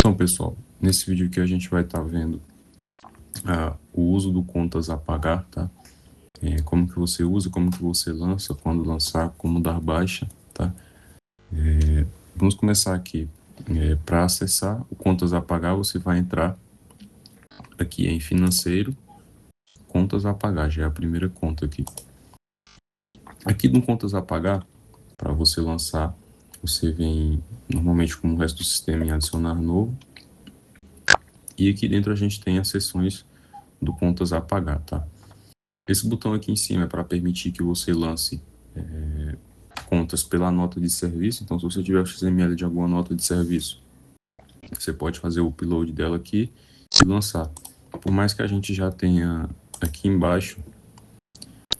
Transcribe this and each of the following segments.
Então, pessoal, nesse vídeo aqui a gente vai estar vendo o uso do contas a pagar, tá? Como que você usa, como que você lança, quando lançar, como dar baixa, tá? Vamos começar aqui. Para acessar o contas a pagar, você vai entrar aqui em financeiro, contas a pagar, já é a primeira conta aqui. Aqui no contas a pagar, para você lançar, você vem normalmente como o resto do sistema em adicionar novo. E aqui dentro a gente tem as seções do contas a pagar, tá? Esse botão aqui em cima é para permitir que você lance contas pela nota de serviço. Então, se você tiver o XML de alguma nota de serviço, você pode fazer o upload dela aqui e lançar. Por mais que a gente já tenha aqui embaixo,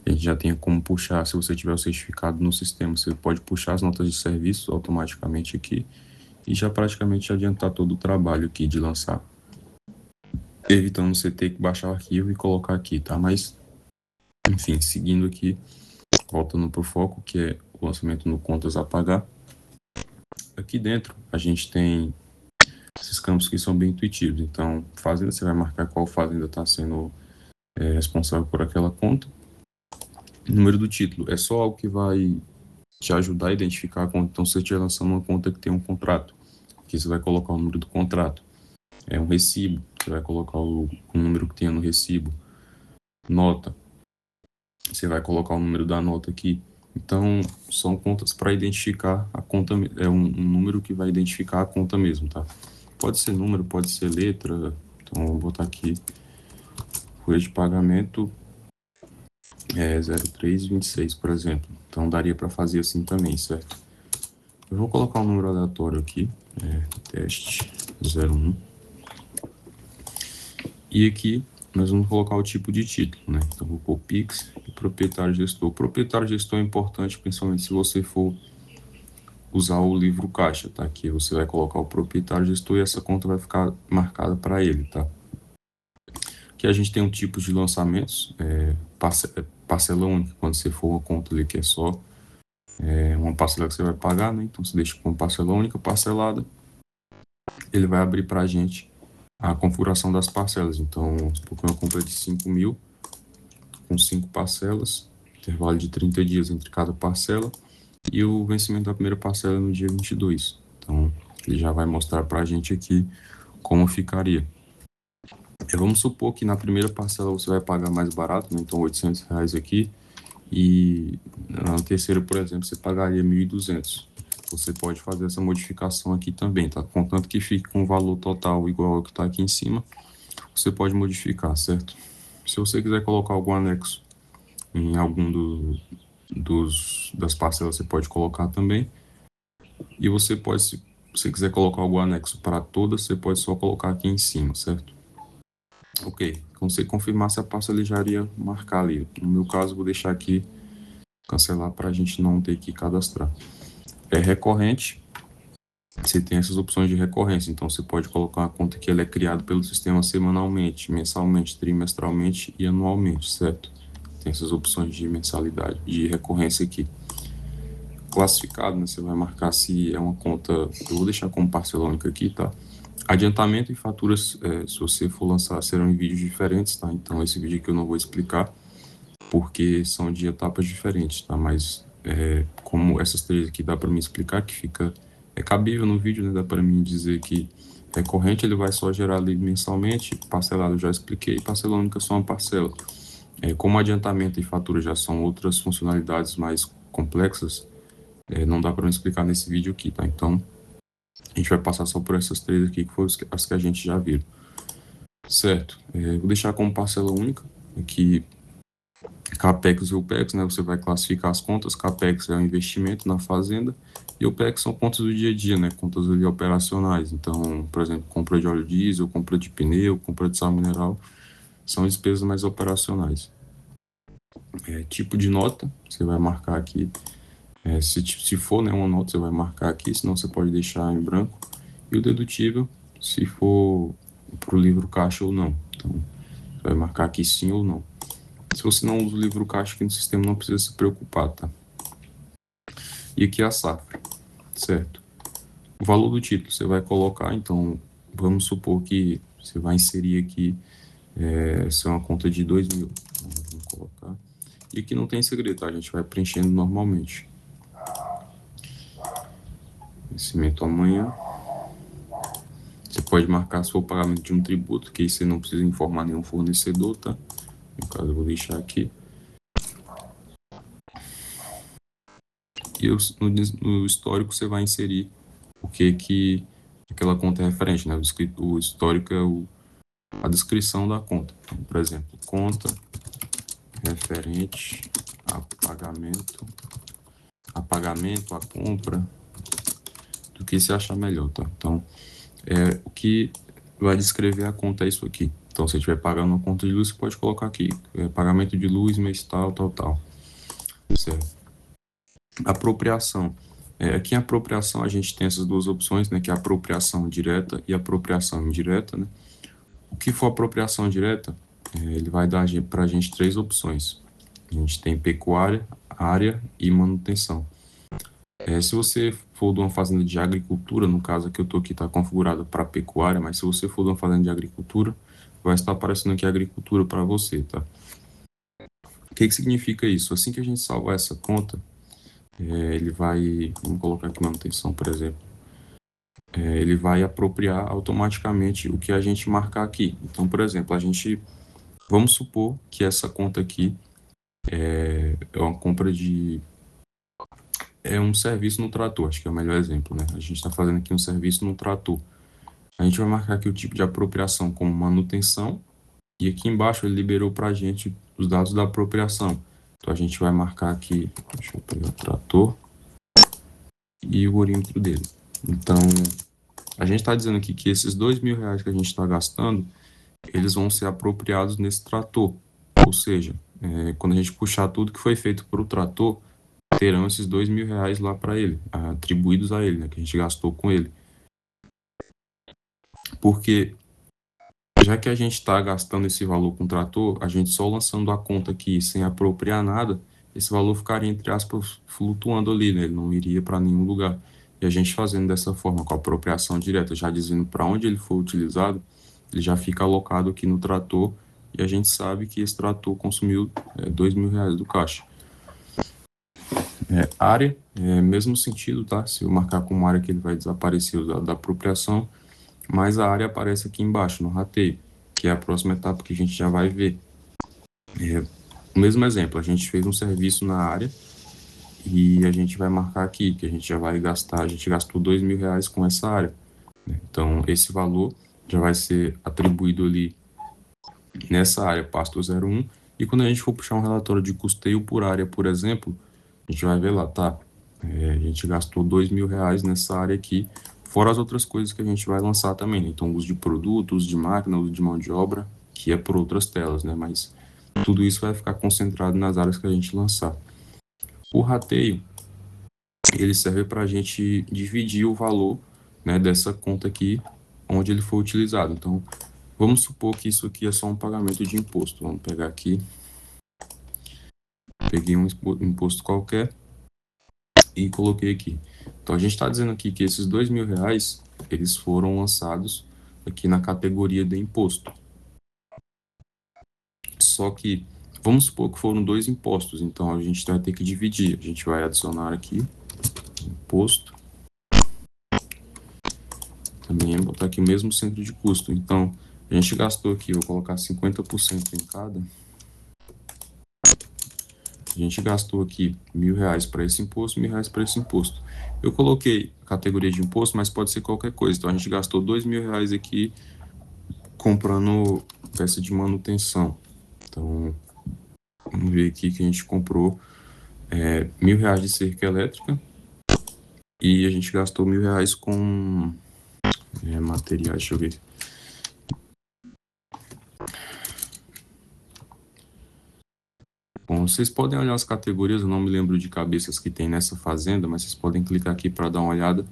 a gente já tenha como puxar, se você tiver o certificado no sistema, você pode puxar as notas de serviço automaticamente aqui e já praticamente adiantar todo o trabalho aqui de lançar, evitando você ter que baixar o arquivo e colocar aqui, tá? Mas, enfim, seguindo aqui, voltando para o foco, que é o lançamento no contas a pagar. Aqui dentro a gente tem esses campos que são bem intuitivos. Então, fazenda, você vai marcar qual fazenda está sendo responsável por aquela conta. Número do título é só algo que vai te ajudar a identificar a conta. Então, se você estiver lançando uma conta que tem um contrato, aqui você vai colocar o número do contrato. É um recibo, você vai colocar o número que tenha no recibo. Nota, você vai colocar o número da nota aqui. Então, são contas para identificar a conta, é um número que vai identificar a conta mesmo, tá? Pode ser número, pode ser letra. Então, vou botar aqui, folha de pagamento 0326, por exemplo. Então, daria para fazer assim também, certo? Eu vou colocar um número aleatório aqui, teste 01. E aqui, nós vamos colocar o tipo de título, né? Então, vou pôr Pix e proprietário gestor. Proprietário gestor é importante, principalmente se você for usar o livro caixa, tá? Aqui você vai colocar o proprietário gestor e essa conta vai ficar marcada para ele, tá? Aqui a gente tem um tipo de lançamentos, parcela única, quando você for uma conta ali que é só uma parcela que você vai pagar, né? Então você deixa com parcela única, parcelada, ele vai abrir para a gente a configuração das parcelas. Então, supor que uma compra de 5.000, com 5 parcelas, intervalo de 30 dias entre cada parcela, e o vencimento da primeira parcela é no dia 22. Então, ele já vai mostrar para a gente aqui como ficaria. Vamos supor que na primeira parcela você vai pagar mais barato, né? Então R$800 aqui, e na terceira, por exemplo, você pagaria 1.200. Você pode fazer essa modificação aqui também, tá? Contanto que fique com o valor total igual ao que está aqui em cima, você pode modificar, certo? Se você quiser colocar algum anexo em algum das parcelas, você pode colocar também. E você pode, se você quiser colocar algum anexo para todas, você pode só colocar aqui em cima, certo? Ok, quando você confirmar, essa parcela já iria marcar ali. No meu caso, vou deixar aqui, cancelar para a gente não ter que cadastrar. É recorrente, você tem essas opções de recorrência. Então, você pode colocar uma conta que ela é criada pelo sistema semanalmente, mensalmente, trimestralmente e anualmente, certo? Tem essas opções de mensalidade, de recorrência aqui. Classificado, né? Você vai marcar se é uma conta, eu vou deixar como parcela única aqui, tá? Adiantamento e faturas, se você for lançar, serão em vídeos diferentes, tá? Então, esse vídeo aqui eu não vou explicar, porque são de etapas diferentes, tá? Mas, como essas três aqui dá para me explicar, que fica, cabível no vídeo, né? Dá para mim dizer que recorrente ele vai só gerar ali mensalmente, parcelado eu já expliquei, parcela única só uma parcela. Como adiantamento e fatura já são outras funcionalidades mais complexas, não dá para me explicar nesse vídeo aqui, tá? Então, a gente vai passar só por essas três aqui, que foram as que a gente já viu. Certo. Vou deixar como parcela única aqui CAPEX e OPEX, né? Você vai classificar as contas. CAPEX é o investimento na fazenda e OPEX são contas do dia a dia, né? Contas ali operacionais. Então, por exemplo, compra de óleo diesel, compra de pneu, compra de sal mineral, são despesas mais operacionais. Tipo de nota, você vai marcar aqui. Se for, né, uma nota, você vai marcar aqui, senão você pode deixar em branco. E o dedutível, se for para o livro caixa ou não. Então, você vai marcar aqui sim ou não. Se você não usa o livro caixa aqui no sistema, não precisa se preocupar, tá? E aqui a safra, certo? O valor do título, você vai colocar, então, vamos supor que você vai inserir aqui, essa é uma conta de 2.000. Vamos colocar. E aqui não tem segredo, tá? A gente vai preenchendo normalmente. Vencimento amanhã. Você pode marcar seu pagamento de um tributo, que aí você não precisa informar nenhum fornecedor, tá? No caso, eu vou deixar aqui. E no histórico você vai inserir o que aquela conta é referente, né? O histórico é a descrição da conta. Então, por exemplo, conta referente a pagamento, a compra, do que você achar melhor, tá? Então, o que vai descrever a conta é isso aqui. Então, se você estiver pagando uma conta de luz, você pode colocar aqui, pagamento de luz, mês tal, tal, tal. Certo? Apropriação. Aqui em apropriação a gente tem essas duas opções, né, que é a apropriação direta e a apropriação indireta, né? O que for apropriação direta, ele vai dar para a gente três opções. A gente tem pecuária, área e manutenção. Se você for de uma fazenda de agricultura, no caso aqui eu estou aqui, está configurado para pecuária, mas se você for de uma fazenda de agricultura, vai estar aparecendo aqui agricultura para você, tá? O que significa isso? Assim que a gente salvar essa conta, ele vai, vamos colocar aqui manutenção, por exemplo, ele vai apropriar automaticamente o que a gente marcar aqui. Então, por exemplo, vamos supor que essa conta aqui é uma compra é um serviço no trator, acho que é o melhor exemplo, né? A gente está fazendo aqui um serviço no trator. A gente vai marcar aqui o tipo de apropriação como manutenção, e aqui embaixo ele liberou para a gente os dados da apropriação. Então, a gente vai marcar aqui, deixa eu pegar o trator e o orímetro dele. Então, a gente está dizendo aqui que esses R$ 2.000 que a gente está gastando, eles vão ser apropriados nesse trator. Ou seja, quando a gente puxar tudo que foi feito para o trator, terão esses R$ 2.000 lá para ele, atribuídos a ele, né, que a gente gastou com ele. Porque já que a gente está gastando esse valor com o trator, a gente só lançando a conta aqui sem apropriar nada, esse valor ficaria, entre aspas, flutuando ali, né? Ele não iria para nenhum lugar. E a gente fazendo dessa forma, com a apropriação direta, já dizendo para onde ele for utilizado, ele já fica alocado aqui no trator e a gente sabe que esse trator consumiu R$ 2.000 do caixa. Área, mesmo sentido, tá? Se eu marcar como área que ele vai desaparecer o dado da apropriação, mas a área aparece aqui embaixo, no rateio, que é a próxima etapa que a gente já vai ver. O mesmo exemplo, a gente fez um serviço na área e a gente vai marcar aqui, que a gente já vai gastar, a gente gastou R$ 2.000 com essa área. Então, esse valor já vai ser atribuído ali nessa área, pasto 01, e quando a gente for puxar um relatório de custeio por área, por exemplo, a gente vai ver lá, tá? A gente gastou R$ 2.000 nessa área aqui, fora as outras coisas que a gente vai lançar também, né? Então, uso de produtos, uso de máquina, uso de mão de obra, que é por outras telas, né? Mas tudo isso vai ficar concentrado nas áreas que a gente lançar. O rateio, ele serve para a gente dividir o valor, né, dessa conta aqui, onde ele for utilizado. Então, vamos supor que isso aqui é só um pagamento de imposto. Vamos pegar aqui, peguei um imposto qualquer e coloquei aqui. Então, a gente está dizendo aqui que esses R$ 2.000, eles foram lançados aqui na categoria de imposto. Só que, vamos supor que foram dois impostos, então a gente vai ter que dividir. A gente vai adicionar aqui, imposto, também botar aqui o mesmo centro de custo. Então, a gente gastou aqui, vou colocar 50% em cada. A gente gastou aqui R$ 1.000 para esse imposto, R$ 1.000 para esse imposto. Eu coloquei a categoria de imposto, mas pode ser qualquer coisa. Então, a gente gastou R$ 2.000 aqui comprando peça de manutenção. Então, vamos ver aqui que a gente comprou R$ 1.000 de cerca elétrica e a gente gastou R$ 1.000 com materiais, deixa eu ver. Bom, vocês podem olhar as categorias, eu não me lembro de cabeças que tem nessa fazenda, mas vocês podem clicar aqui para dar uma olhada.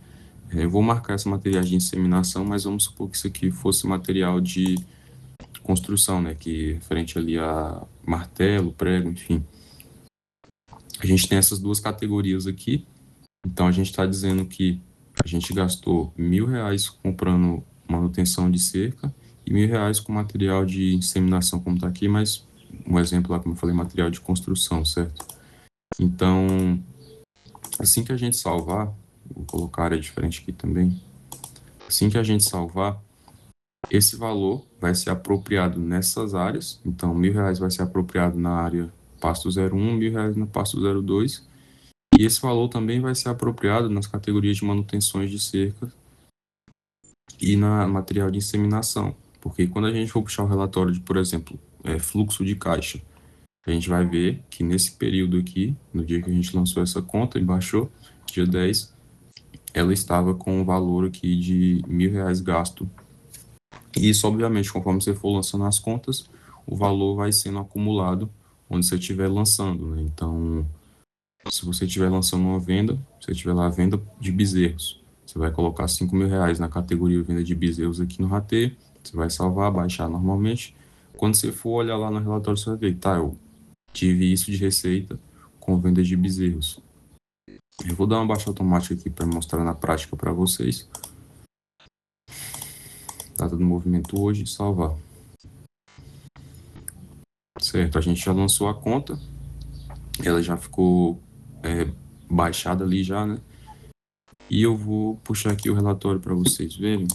Eu vou marcar esse material de inseminação, mas vamos supor que isso aqui fosse material de construção, né, que é referente ali a martelo, prego, enfim. A gente tem essas duas categorias aqui, então a gente está dizendo que a gente gastou R$ 1.000 comprando manutenção de cerca e R$ 1.000 com material de inseminação, como está aqui, mas um exemplo lá, como eu falei, material de construção, certo? Então, assim que a gente salvar, vou colocar área diferente aqui também, assim que a gente salvar, esse valor vai ser apropriado nessas áreas, então R$ 1.000 vai ser apropriado na área pasto 01, R$ 1.000 no pasto 02, e esse valor também vai ser apropriado nas categorias de manutenções de cerca e na material de inseminação, porque quando a gente for puxar o relatório de, por exemplo, fluxo de caixa, a gente vai ver que nesse período aqui, no dia que a gente lançou essa conta e baixou, dia 10, ela estava com um valor aqui de R$ 1.000 gasto. E isso, obviamente, conforme você for lançando as contas, o valor vai sendo acumulado onde você estiver lançando, né? Então, se você estiver lançando uma venda, se você tiver lá a venda de bezerros, você vai colocar R$ 5.000 na categoria venda de bezerros aqui no rateio, você vai salvar, baixar normalmente. Quando você for olhar lá no relatório, você vai ver, tá, eu tive isso de receita com venda de bezerros. Eu vou dar uma baixa automática aqui para mostrar na prática para vocês. Data do movimento hoje, salvar. Certo, a gente já lançou a conta, ela já ficou baixada ali já, né? E eu vou puxar aqui o relatório para vocês verem.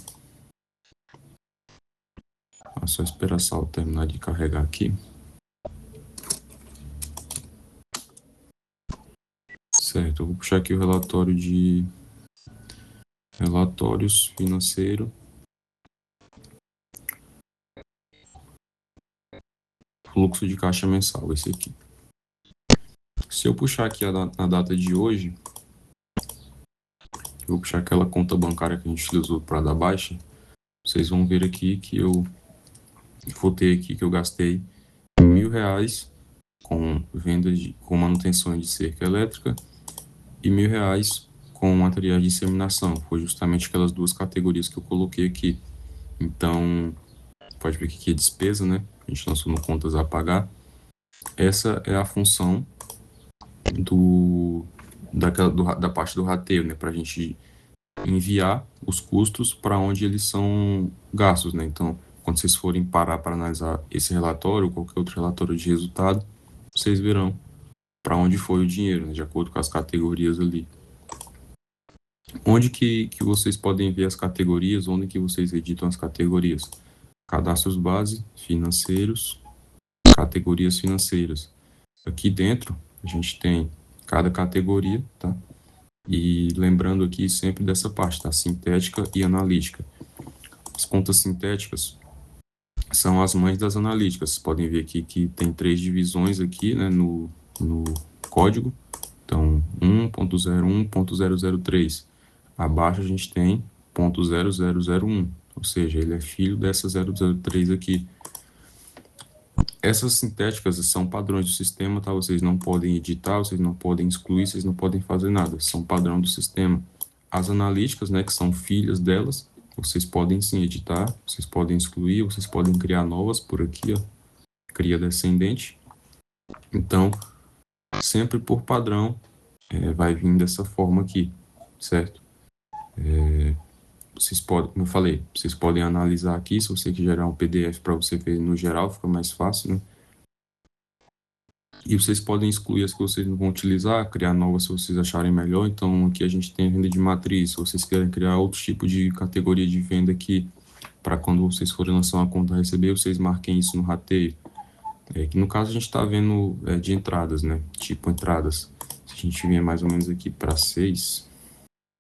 É só esperar a sala terminar de carregar aqui. Certo, eu vou puxar aqui o relatório de relatórios financeiro. Fluxo de caixa mensal, esse aqui. Se eu puxar aqui na data de hoje, eu vou puxar aquela conta bancária que a gente utilizou para dar baixa, vocês vão ver aqui que eu vou ter aqui que eu gastei R$ 1.000 com venda com manutenção de cerca elétrica e R$ 1.000 com materiais de inseminação. Foi justamente aquelas duas categorias que eu coloquei aqui. Então, pode ver que aqui é despesa, né? A gente lançou no contas a pagar. Essa é a função da parte do rateio, né? Para a gente enviar os custos para onde eles são gastos, né? Então, quando vocês forem parar para analisar esse relatório ou qualquer outro relatório de resultado, vocês verão para onde foi o dinheiro, né? De acordo com as categorias ali. Onde que vocês podem ver as categorias, onde que vocês editam as categorias? Cadastros base, financeiros, categorias financeiras. Aqui dentro, a gente tem cada categoria, tá? E lembrando aqui sempre dessa parte, tá? Sintética e analítica. As contas sintéticas são as mães das analíticas. Vocês podem ver aqui que tem 3 divisões aqui, né, no código. Então, 1.01.003. Abaixo a gente tem .0001, ou seja, ele é filho dessa 003 aqui. Essas sintéticas são padrões do sistema, tá? Vocês não podem editar, vocês não podem excluir, vocês não podem fazer nada. São padrão do sistema. As analíticas, né, que são filhas delas, vocês podem sim editar, vocês podem excluir, vocês podem criar novas por aqui, ó. Cria descendente. Então, sempre por padrão, vai vir dessa forma aqui, certo? Vocês podem, como eu falei, vocês podem analisar aqui, se você quiser gerar um PDF para você ver no geral, fica mais fácil, né? E vocês podem excluir as que vocês não vão utilizar, criar novas se vocês acharem melhor. Então, aqui a gente tem a venda de matriz. Se vocês querem criar outro tipo de categoria de venda aqui, para quando vocês forem lançar uma conta a receber, vocês marquem isso no rateio. Que no caso a gente está vendo de entradas, né? Tipo entradas. Se a gente vier mais ou menos aqui para 6,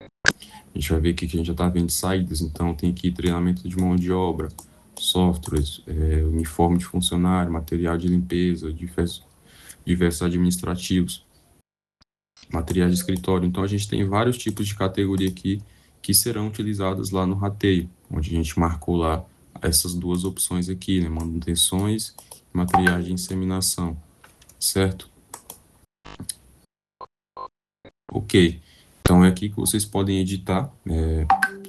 a gente vai ver aqui que a gente já está vendo saídas. Então, tem aqui treinamento de mão de obra, softwares, uniforme de funcionário, material de limpeza, diversos administrativos, materiais de escritório. Então, a gente tem vários tipos de categoria aqui que serão utilizadas lá no rateio, onde a gente marcou lá essas duas opções aqui, né? Manutenções e materiais de inseminação, certo? Ok. Então, é aqui que vocês podem editar.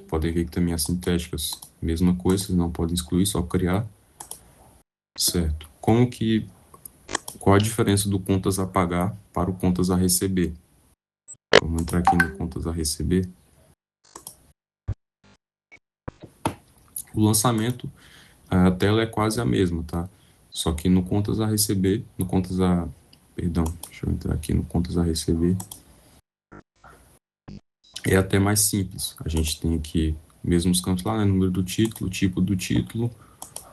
Podem ver que também as sintéticas, mesma coisa, vocês não podem excluir, só criar. Certo. Qual a diferença do contas a pagar para o contas a receber? Vamos entrar aqui no contas a receber. O lançamento, a tela é quase a mesma, tá? Só que no contas a receber, perdão, deixa eu entrar aqui no contas a receber, é até mais simples. A gente tem aqui mesmos campos lá, né? Número do título, tipo do título,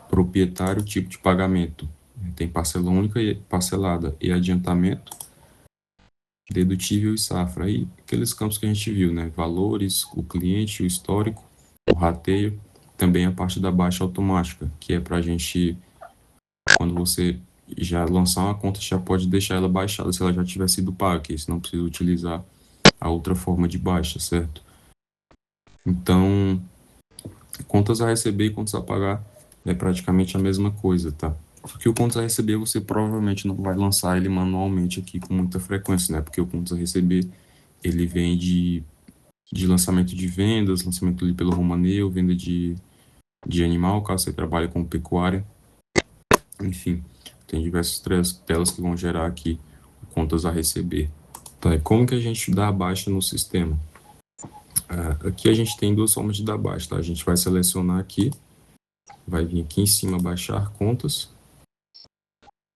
proprietário, tipo de pagamento. Tem parcela única e parcelada e adiantamento, dedutível e safra. Aí, aqueles campos que a gente viu, né? Valores, o cliente, o histórico, o rateio, também a parte da baixa automática, que é para a gente, quando você já lançar uma conta, já pode deixar ela baixada se ela já tiver sido paga, que você não precisa utilizar a outra forma de baixa, certo? Então, contas a receber e contas a pagar é praticamente a mesma coisa, tá? Porque o contas a receber você provavelmente não vai lançar ele manualmente aqui com muita frequência, né? Porque o contas a receber ele vem de lançamento de vendas, lançamento ali pelo Romaneu, venda de animal, caso você trabalhe com pecuária. Enfim, tem diversas telas que vão gerar aqui contas a receber. Tá, e como que a gente dá a baixa no sistema? Aqui a gente tem duas formas de dar baixa, tá? A gente vai selecionar aqui, vai vir aqui em cima baixar contas,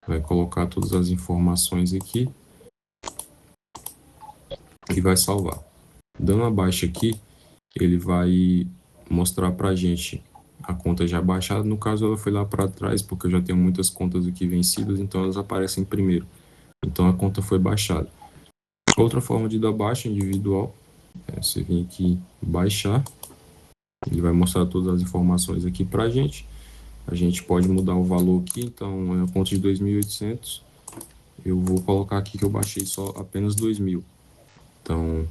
vai colocar todas as informações aqui e vai salvar. Dando a baixa aqui, ele vai mostrar para a gente a conta já baixada. No caso, ela foi lá para trás, porque eu já tenho muitas contas aqui vencidas, então elas aparecem primeiro. Então a conta foi baixada. Outra forma de dar baixa individual é você vir aqui baixar, ele vai mostrar todas as informações aqui para a gente. A gente pode mudar o valor aqui, então é a conta de 2.800. Eu vou colocar aqui que eu baixei só apenas 2.000. Então,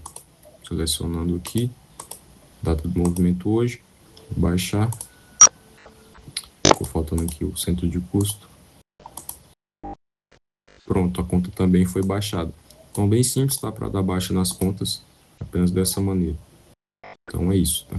selecionando aqui, data do movimento hoje, baixar. Ficou faltando aqui o centro de custo. Pronto, a conta também foi baixada. Então, bem simples, tá? Para dar baixa nas contas, apenas dessa maneira. Então, é isso, tá?